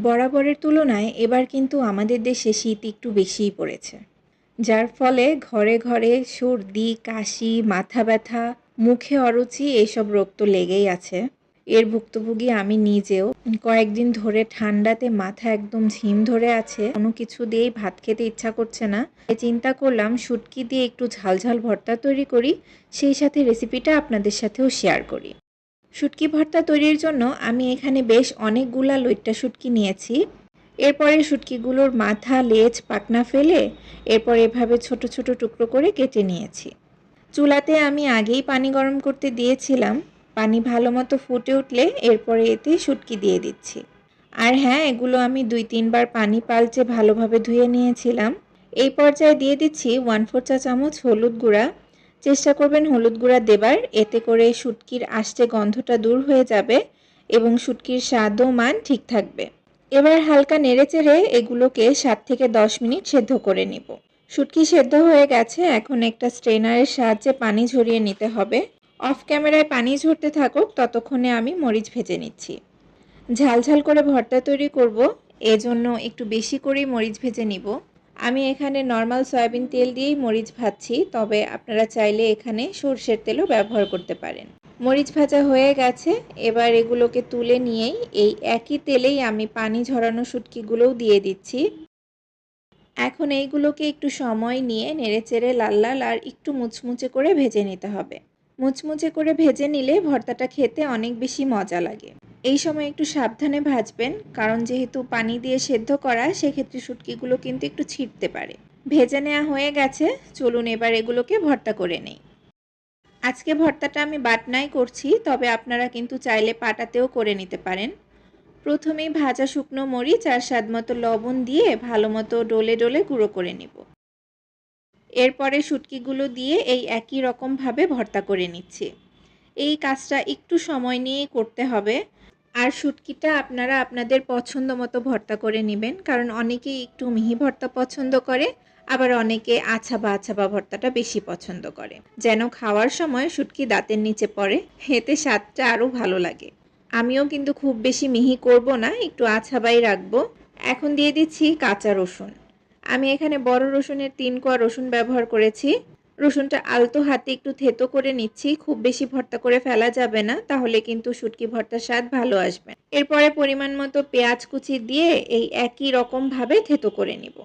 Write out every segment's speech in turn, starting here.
বরাবরের তুলনায় এবার কিন্তু আমাদের দেশে শীত একটু বেশিই পড়েছে, যার ফলে ঘরে ঘরে সর্দি, কাশি, মাথা ব্যথা, মুখে অরুচি এইসব রোগ তো লেগেই আছে। এর ভুক্তভোগী আমি নিজেও। কয়েকদিন ধরে ঠান্ডাতে মাথা একদম ঝিম ধরে আছে, কোনো কিছু দিয়েই ভাত খেতে ইচ্ছা করছে না। তাই চিন্তা করলাম শুটকি দিয়ে একটু ঝালঝাল ভর্তা তৈরি করি, সেই সাথে রেসিপিটা আপনাদের সাথেও শেয়ার করি। শুটকি ভর্তা তৈরির জন্য আমি এখানে বেশ অনেকগুলা লইট্টা শুটকি নিয়েছি। এরপরে শুটকিগুলোর মাথা, লেজ, পাখনা ফেলে এরপর এভাবে ছোট ছোট টুকরো করে কেটে নিয়েছি। চুলাতে আমি আগেই পানি গরম করতে দিয়েছিলাম। পানি ভালো মতো ফুটে উঠলে এরপরে এতে শুটকি দিয়ে দিচ্ছি। আর হ্যাঁ, এগুলো আমি 2-3 বার পানি পাল্টে ভালোভাবে ধুয়ে নিয়েছিলাম। এই পর্যায়ে দিয়ে দিচ্ছি 1/4 চা চামচ হলুদ গুঁড়া। চেষ্টা করবেন হলুদ গুঁড়া দেবার, এতে করে শুটকির আষ্টে গন্ধটা দূর হয়ে যাবে এবং শুটকির স্বাদ ও মান ঠিক থাকবে। এবার হালকা নেড়েচেড়ে এগুলোকে 7 থেকে 10 মিনিট সেদ্ধ করে নিব। শুটকি সেদ্ধ হয়ে গেছে, এখন একটা স্ট্রেনারের সাহায্যে পানি ঝরিয়ে নিতে হবে। অফ ক্যামেরায় পানি ঝরতে থাকুক, ততক্ষণে আমি মরিচ ভেজে নিচ্ছি। ঝালঝাল করে ভর্তা তৈরি করব, এজন্য একটু বেশি করেই মরিচ ভেজে নিব। আমি এখানে নর্মাল সয়াবিন তেল দিয়েই মরিচ ভাজছি, তবে আপনারা চাইলে এখানে সরষের তেলও ব্যবহার করতে পারেন। মরিচ ভাজা হয়ে গেছে, এবার এগুলোকে তুলে নিয়েই এই একই তেলেই আমি পানি ঝরানো শুটকিগুলোও দিয়ে দিচ্ছি। এখন এইগুলোকে একটু সময় নিয়ে নেড়েচেড়ে লাল লাল আর একটু মুচমুচে করে ভেজে নিতে হবে। মুচমুচে করে ভেজে নিলে ভর্তাটা খেতে অনেক বেশি মজা লাগে। এই সময় একটু সাবধানে ভাজবেন, কারণ যেহেতু পানি দিয়ে সেদ্ধ করা, সেক্ষেত্রে শুটকিগুলো কিন্তু একটু ছিটতে পারে। ভেজে নেওয়া হয়ে গেছে, চলুন এবার এগুলোকে ভর্তা করে নেই। আজকে ভর্তাটা আমি বাটনায় করছি, তবে আপনারা কিন্তু চাইলে পাটাতেও করে নিতে পারেন। প্রথমেই ভাজা শুকনো মরিচ আর স্বাদমতো লবণ দিয়ে ভালো মতো ডলে ডলে গুঁড়ো করে নিব। এরপরে শুটকিগুলো দিয়ে এই একই রকমভাবে ভর্তা করে নিচ্ছি। এই কাজটা একটু সময় নিয়েই করতে হবে। আর শুটকিটা আপনারা আপনাদের পছন্দ মতো ভর্তা করে নেবেন, কারণ অনেকেই একটু মিহি ভর্তা পছন্দ করে, আবার অনেকে আছাবা আছাবা ভর্তাটা বেশি পছন্দ করে, যেন খাওয়ার সময় শুটকি দাঁতের নিচে পড়ে, এতে স্বাদটা আরও ভালো লাগে। আমিও কিন্তু খুব বেশি মিহি করব না, একটু আছাবাই রাখবো। এখন দিয়ে দিচ্ছি কাঁচা রসুন। আমি এখানে বড় রসুনের 3 কোয়া রসুন ব্যবহার করেছি। রসুনটা আলতো হাতে একটু থেতো করে নিচ্ছি, খুব বেশি ভর্তা করে ফেলা যাবে না, তাহলে কিন্তু শুটকি ভর্তার স্বাদ ভালো আসবে। এরপরে পরিমাণ মতো পেঁয়াজ কুচি দিয়ে এই একই রকম ভাবে থেতো করে নিব।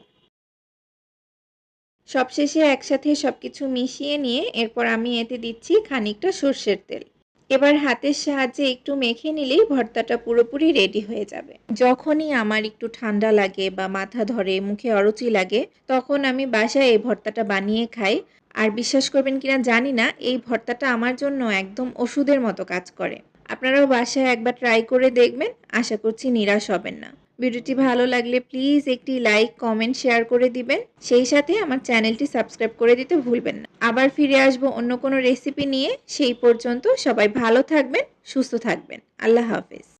সবশেষে একসাথে সবকিছু মিশিয়ে নিয়ে এরপর আমি এতে দিচ্ছি খানিকটা সর্ষের তেল। এবার হাতের সাহায্যে একটু মেখে নিলেই ভর্তাটা পুরোপুরি রেডি হয়ে যাবে। যখনই আমার একটু ঠান্ডা লাগে বা মাথা ধরে, মুখে অরুচি লাগে, তখন আমি বাসায় এই ভর্তাটা বানিয়ে খাই। আর বিশ্বাস করবেন কিনা জানি না, এই ভর্তাটা আমার জন্য একদম ওষুধের মতো কাজ করে। আপনারাও বাসায় একবার ট্রাই করে দেখবেন, আশা করছি নিরাশ হবেন না। ভিডিওটি ভালো লাগলে প্লিজ একটি লাইক, কমেন্ট, শেয়ার করে দিবেন। সেই সাথে আমার চ্যানেলটি সাবস্ক্রাইব করে দিতে ভুলবেন না। আবার ফিরে আসবো অন্য কোনো রেসিপি নিয়ে। সেই পর্যন্ত সবাই ভালো থাকবেন, সুস্থ থাকবেন। আল্লাহ হাফেজ।